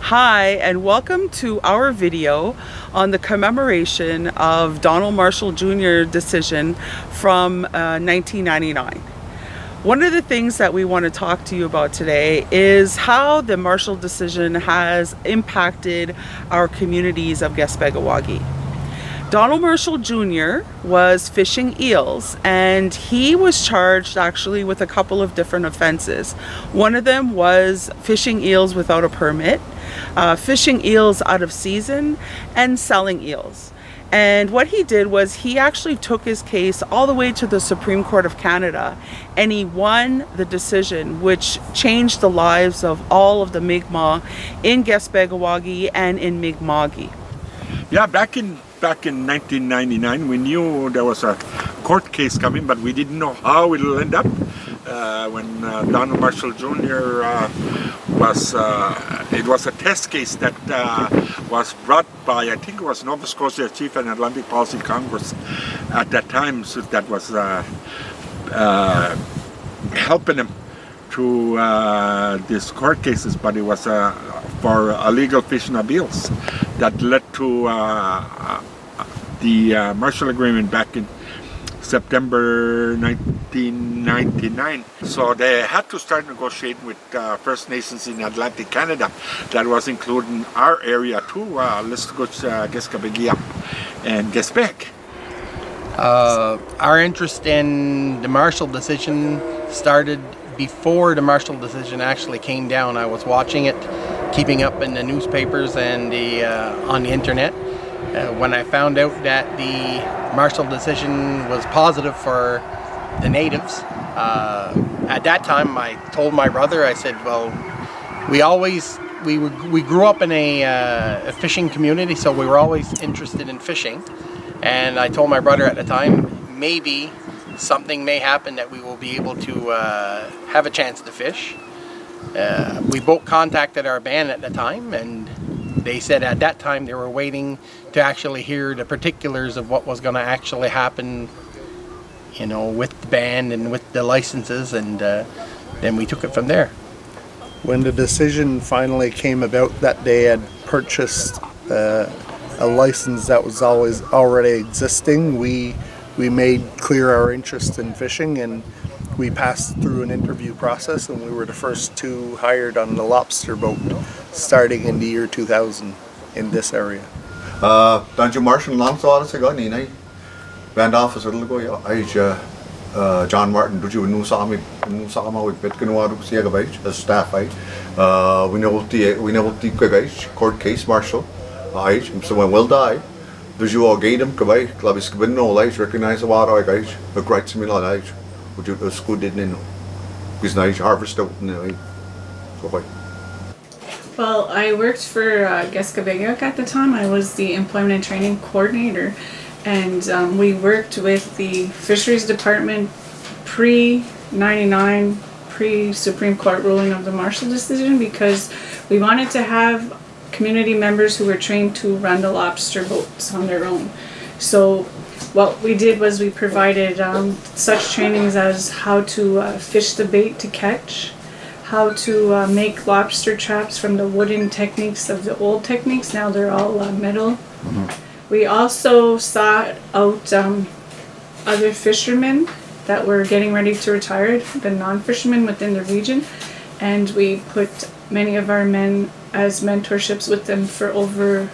Hi, and welcome to our video on the commemoration of Donald Marshall Jr. decision from 1999. One of the things that we want to talk to you about today is how the Marshall decision has impacted our communities of Gesgapegiag. Donald Marshall Jr. was fishing eels, and he was charged actually with a couple of different offenses. One of them was fishing eels without a permit, fishing eels out of season, and selling eels. And what he did was he actually took his case all the way to the Supreme Court of Canada, and he won the decision, which changed the lives of all of the Mi'kmaq in Gesgapegiag and in Mi'kma'ki. Yeah, back in 1999, we knew there was a court case coming, but we didn't know how it will end up. When Donald Marshall Jr. It was a test case that was brought by, I think it was Nova Scotia Chief and Atlantic Policy Congress at that time, so that was helping him through these court cases, but it was for illegal fishing appeals that led to the Marshall Agreement back in September 1999. So they had to start negotiating with First Nations in Atlantic Canada. That was including our area too, Listuguj, Gesgapegiag, and Gespeg. Our interest in the Marshall decision started before the Marshall decision actually came down. I was watching it, keeping up in the newspapers and on the internet. When I found out that the Marshall decision was positive for the natives, at that time I told my brother, I said, well, we grew up in a fishing community, so we were always interested in fishing. And I told my brother at the time, maybe something may happen that we will be able to have a chance to fish. We both contacted our band at the time, and they said at that time they were waiting to actually hear the particulars of what was going to actually happen, you know, with the band and with the licenses, and then we took it from there. When the decision finally came about that they had purchased a license that was already existing, we made clear our interest in fishing, and we passed through an interview process, and we were the first two hired on the lobster boat starting in the year 2000 in this area. Donald Marshall langsar sig on ni band officer go John Martin do you know Sami with Petkinwa Siagabage as staff we know the court case Marshall so when will die do you all gain him kabay clubis kabin no light recognize a lot of guys a great similar light would you school didn't know because nice harvest out so Well, I worked for Gesgapegiag at the time. I was the employment and training coordinator, and we worked with the Fisheries Department pre-99, pre-Supreme Court ruling of the Marshall decision, because we wanted to have community members who were trained to run the lobster boats on their own. So what we did was we provided such trainings as how to fish the bait to catch, how to make lobster traps from the wooden techniques of the old techniques. Now they're all metal. Mm-hmm. We also sought out other fishermen that were getting ready to retire, the non-fishermen within the region, and we put many of our men as mentorships with them for over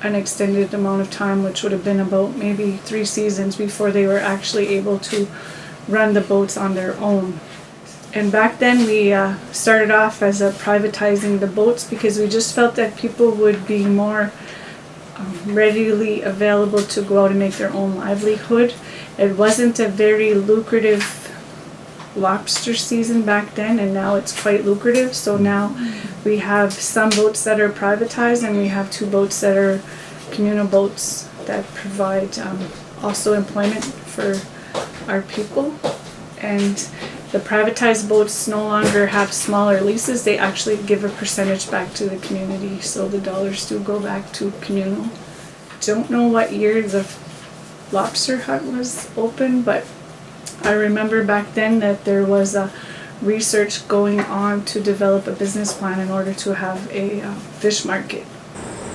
an extended amount of time, which would have been about maybe 3 seasons before they were actually able to run the boats on their own. And back then we started off as privatizing the boats, because we just felt that people would be more readily available to go out and make their own livelihood. It wasn't a very lucrative lobster season back then, and now it's quite lucrative. So now we have some boats that are privatized, and we have 2 boats that are communal boats that provide also employment for our people. And the privatized boats no longer have smaller leases. They actually give a percentage back to the community, so the dollars do go back to communal. Don't know what year the lobster hut was open, but I remember back then that there was a research going on to develop a business plan in order to have a fish market.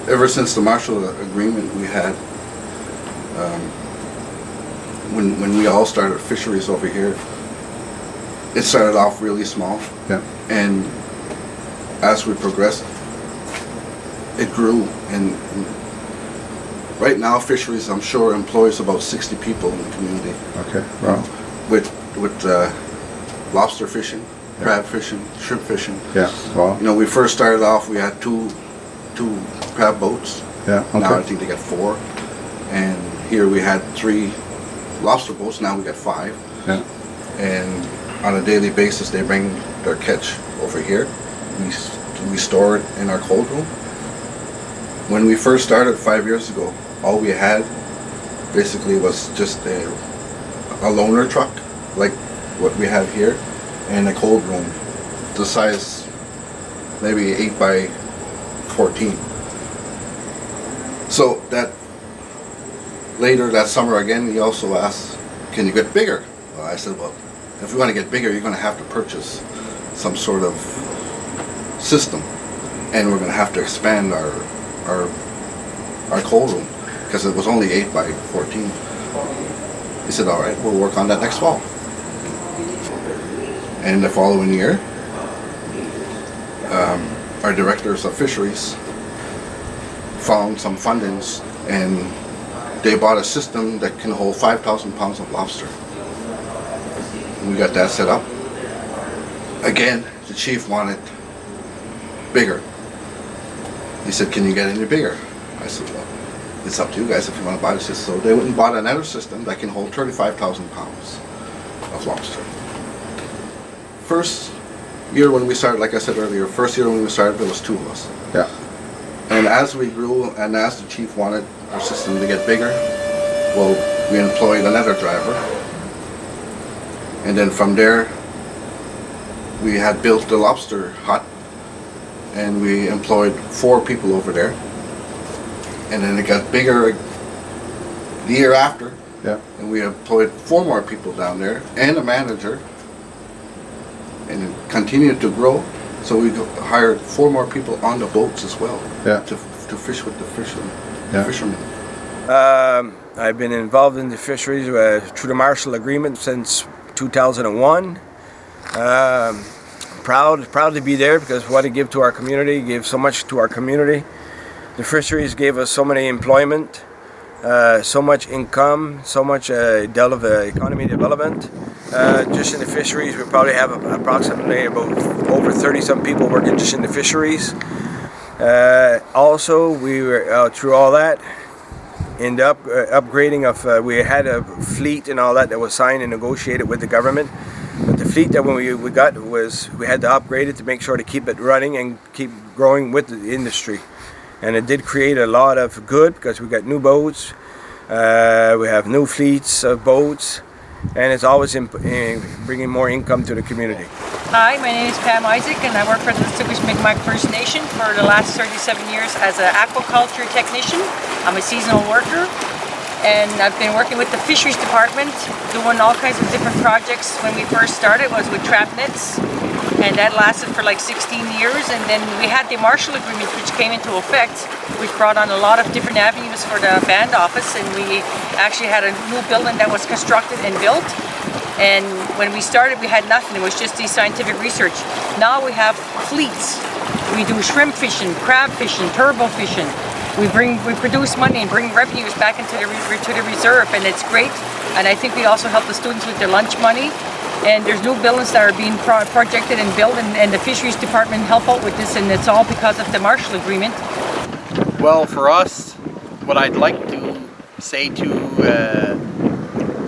Ever since the Marshall Agreement we had, when we all started fisheries over here, it started off really small. Yeah. And as we progressed, it grew. And right now, fisheries, I'm sure, employs about 60 people in the community. Okay. Wow. With lobster fishing, crab fishing, shrimp fishing. Yeah. Wow. You know, we first started off, we had two crab boats. Yeah. Okay. Now I think they got 4. And here we had 3 lobster boats, now we got 5. Yeah. And on a daily basis they bring their catch over here. We store it in our cold room. When we first started 5 years ago, all we had basically was just a loaner truck, like what we have here, and a cold room, the size maybe 8 by 14. So that later that summer again, he also asked, can you get bigger? Well, I said, well, if you want to get bigger, you're going to have to purchase some sort of system, and we're going to have to expand our cold room, because it was only 8 by 14. He said, all right, we'll work on that next fall. And the following year, our directors of fisheries found some fundings, and they bought a system that can hold 5,000 pounds of lobster. And we got that set up. Again, the chief wanted bigger. He said, can you get any bigger? I said, well, it's up to you guys if you want to buy the system. So they went and bought another system that can hold 35,000 pounds of lobster. First year when we started, like I said earlier, first year when we started, there was 2 of us. Yeah. And as we grew, and as the chief wanted our system to get bigger, well, we employed another driver. And then from there, we had built the lobster hut, and we employed 4 people over there. And then it got bigger the year after, Yeah. and we employed 4 more people down there, and a manager, and it continued to grow. So we hired 4 more people on the boats as well, Yeah. to fish with the Yeah. fishermen. I've been involved in the fisheries through the Marshall Agreement since 2001. Proud to be there, because what it gave to our community, gave so much to our community. The fisheries gave us so many employment, so much income, so much economy development. Just in the fisheries, we probably have approximately about over 30-some people working just in the fisheries. Also, we were through all that, in the upgrading of, we had a fleet and all that was signed and negotiated with the government. But the fleet that we got was, we had to upgrade it to make sure to keep it running and keep growing with the industry. And it did create a lot of good, because we got new boats, we have new fleets of boats, and it's always bringing more income to the community. Hi, my name is Pam Isaac, and I work for the Listuguj First Nation for the last 37 years as an aquaculture technician. I'm a seasonal worker, and I've been working with the Fisheries Department, doing all kinds of different projects. When we first started was with trap nets, and that lasted for like 16 years. And then we had the Marshall Agreement, which came into effect, which brought on a lot of different avenues for the band office, and we actually had a new building that was constructed and built. And when we started, we had nothing. It was just the scientific research. Now we have fleets. We do shrimp fishing, crab fishing, turbo fishing. We produce money and bring revenues back into the reserve, and it's great. And I think we also help the students with their lunch money. And there's new buildings that are being projected and built, and the Fisheries Department help out with this, and it's all because of the Marshall Agreement. Well, for us, what I'd like to say to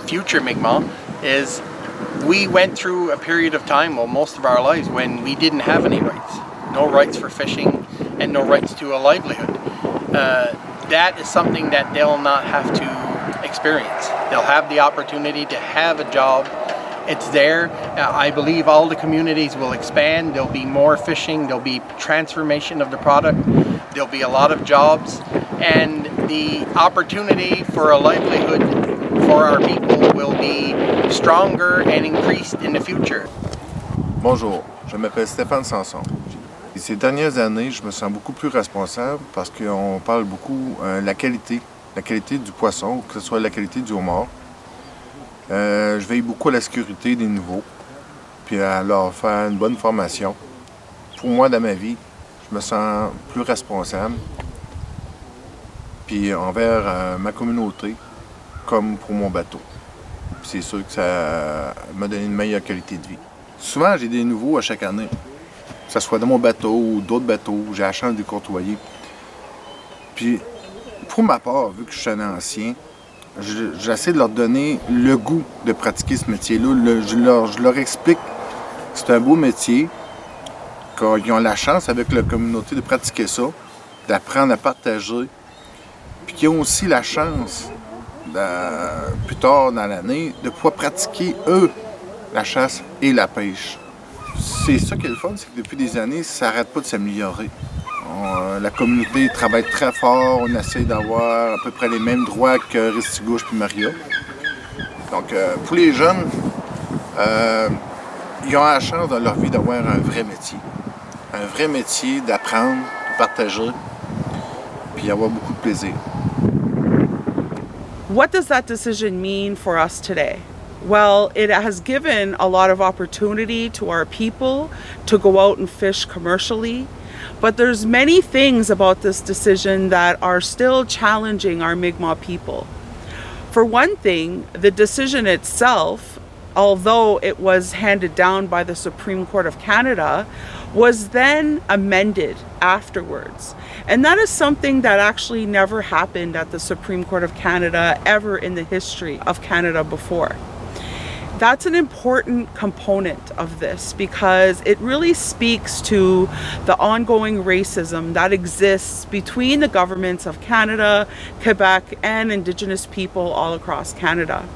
future Mi'kmaq is we went through a period of time, well, most of our lives, when we didn't have any rights. No rights for fishing and no rights to a livelihood. That is something that they'll not have to experience. They'll have the opportunity to have a job. It's there. I believe all the communities will expand. There'll be more fishing. There'll be transformation of the product. There'll be a lot of jobs. And the opportunity for a livelihood for our people will be stronger and increased in the future. Bonjour, je m'appelle Stéphane Sanson. Et ces dernières années, je me sens beaucoup plus responsable parce qu'on parle beaucoup de la qualité du poisson, que ce soit la qualité du homard. Je veille beaucoup à la sécurité des nouveaux, puis à leur faire une bonne formation. Pour moi, dans ma vie, je me sens plus responsable, puis envers ma communauté, comme pour mon bateau. C'est sûr que ça m'a donné une meilleure qualité de vie. Souvent, j'ai des nouveaux à chaque année. Que ce soit dans mon bateau ou d'autres bateaux, j'ai la chance de les côtoyer. Puis, pour ma part, vu que je suis un ancien, j'essaie de leur donner le goût de pratiquer ce métier-là. Je leur explique que c'est un beau métier, qu'ils ont la chance avec la communauté de pratiquer ça, d'apprendre à partager, puis qu'ils ont aussi la chance, plus tard dans l'année, de pouvoir pratiquer, eux, la chasse et la pêche. C'est ça qui est le fun, c'est que depuis des années, ça n'arrête pas de s'améliorer. La communauté travaille très fort, on essaie d'avoir à peu près les mêmes droits que Listuguj puis Maria. Donc, pour les jeunes, ils ont la chance dans leur vie d'avoir un vrai métier. Un vrai métier, d'apprendre, de partager, puis avoir beaucoup de plaisir. What does that decision mean for us today? Well, it has given a lot of opportunity to our people to go out and fish commercially, but there's many things about this decision that are still challenging our Mi'kmaq people. For one thing, the decision itself, although it was handed down by the Supreme Court of Canada, was then amended afterwards. And that is something that actually never happened at the Supreme Court of Canada ever in the history of Canada before. That's an important component of this because it really speaks to the ongoing racism that exists between the governments of Canada, Quebec, and Indigenous people all across Canada.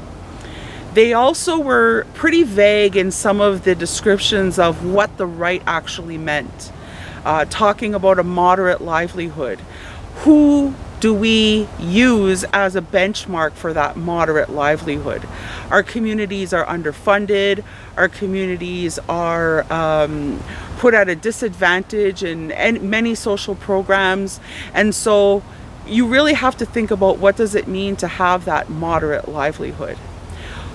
They also were pretty vague in some of the descriptions of what the right actually meant, talking about a moderate livelihood. Who do we use as a benchmark for that moderate livelihood? Our communities are underfunded, our communities are put at a disadvantage in many social programs, and so you really have to think about what does it mean to have that moderate livelihood.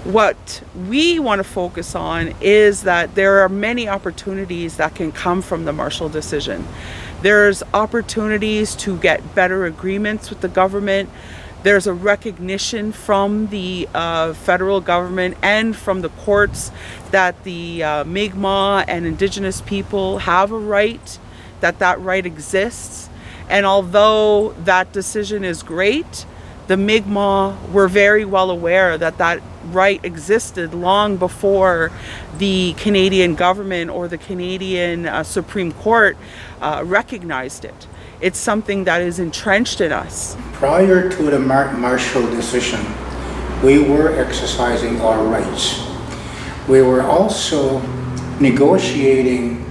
What we want to focus on is that there are many opportunities that can come from the Marshall decision. There's opportunities to get better agreements with the government. There's a recognition from the federal government and from the courts that the Mi'kmaq and Indigenous people have a right, that right exists. And although that decision is great, the Mi'kmaq were very well aware that right existed long before the Canadian government or the Canadian Supreme Court recognized it. It's something that is entrenched in us. Prior to the Marshall decision, we were exercising our rights. We were also negotiating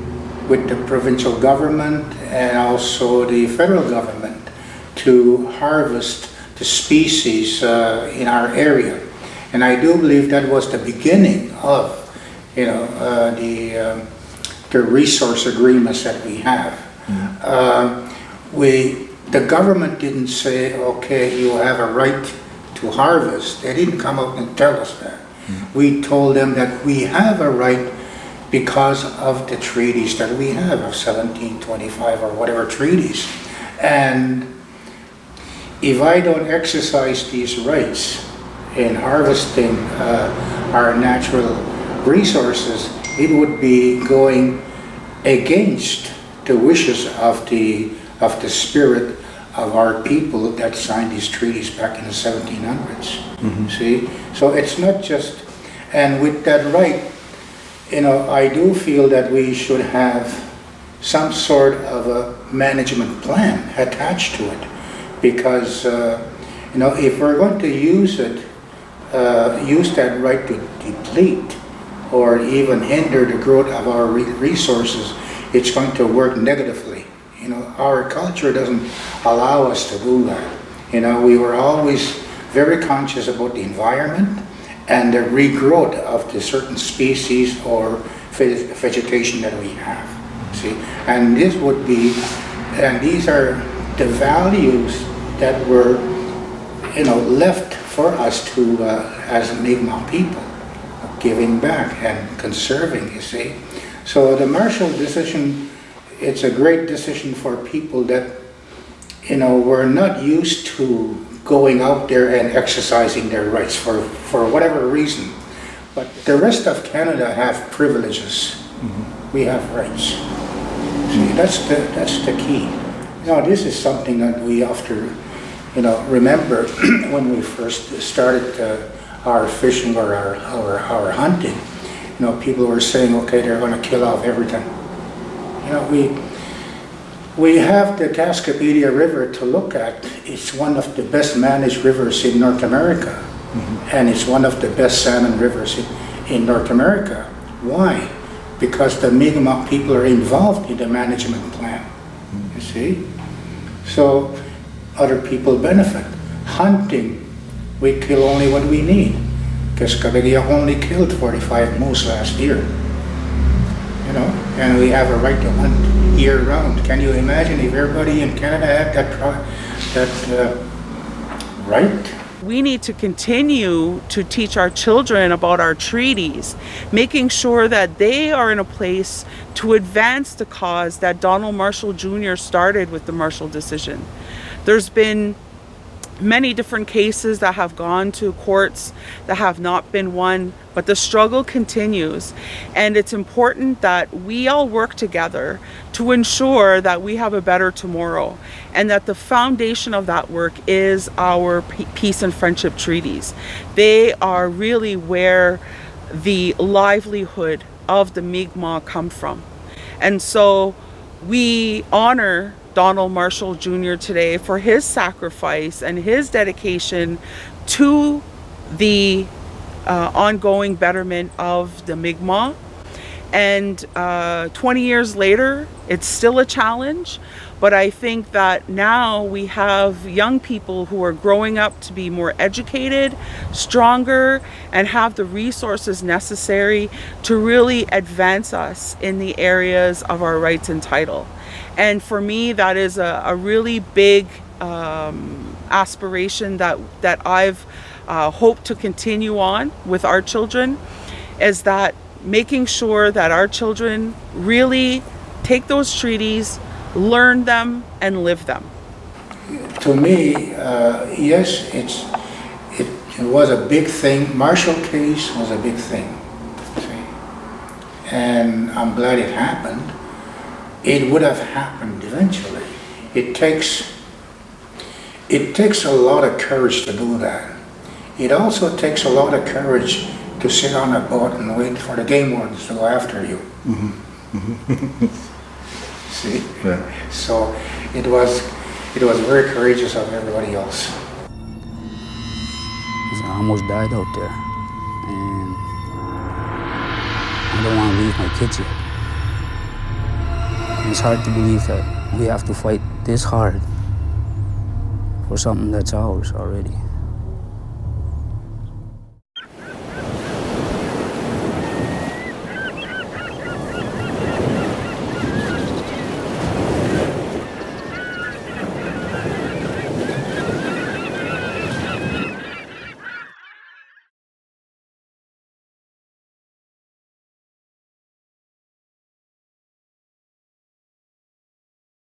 with the provincial government and also the federal government to harvest the species in our area. And I do believe that was the beginning of, the resource agreements that we have. The government didn't say, okay, you have a right to harvest. They didn't come out and tell us that. We told them that we have a right because of the treaties that we have of 1725 or whatever treaties. And if I don't exercise these rights in harvesting our natural resources, it would be going against the wishes of the spirit of our people that signed these treaties back in the 1700s. See? So it's not just, and with that right, I do feel that we should have some sort of a management plan attached to it. Because if we're going to use that right to deplete or even hinder the growth of our resources, it's going to work negatively. Our culture doesn't allow us to do that. We were always very conscious about the environment and the regrowth of the certain species or vegetation that we have. See, and this would be, and these are the values that were, left for us to, as Mi'kmaq people, giving back and conserving, you see. So the Marshall decision, it's a great decision for people that, were not used to going out there and exercising their rights for whatever reason. But the rest of Canada have privileges. We have rights. See, that's the key. This is something that we have to, remember when we first started our fishing or our hunting. People were saying, okay, they're going to kill off everything. We have the Gesgapegiag River to look at. It's one of the best managed rivers in North America. And it's one of the best salmon rivers in North America. Why? Because the Mi'kmaq people are involved in the management plan. You see? So other people benefit. Hunting, we kill only what we need. Gesgapegiag only killed 45 moose last year. And we have a right to hunt year round. Can you imagine if everybody in Canada had that right? We need to continue to teach our children about our treaties, making sure that they are in a place to advance the cause that Donald Marshall Jr. started with the Marshall decision. There's been many different cases that have gone to courts that have not been won, but the struggle continues. And it's important that we all work together to ensure that we have a better tomorrow, and that the foundation of that work is our peace and friendship treaties. They are really where the livelihood of the Mi'kmaq come from. And so we honor Donald Marshall Jr. today for his sacrifice and his dedication to the ongoing betterment of the Mi'kmaq. And 20 years later, it's still a challenge, but I think that now we have young people who are growing up to be more educated, stronger, and have the resources necessary to really advance us in the areas of our rights and title. And for me, that is a really big aspiration that I've hoped to continue on with our children, is that making sure that our children really take those treaties, learn them, and live them. To me, yes, it was a big thing. Marshall case was a big thing. See? And I'm glad it happened. It would have happened eventually. It takes a lot of courage to do that. It also takes a lot of courage to sit on a boat and wait for the game wardens to go after you. See? Yeah. So it was very courageous of everybody else. I almost died out there, and I don't want to leave my kids yet. It's hard to believe that we have to fight this hard for something that's ours already.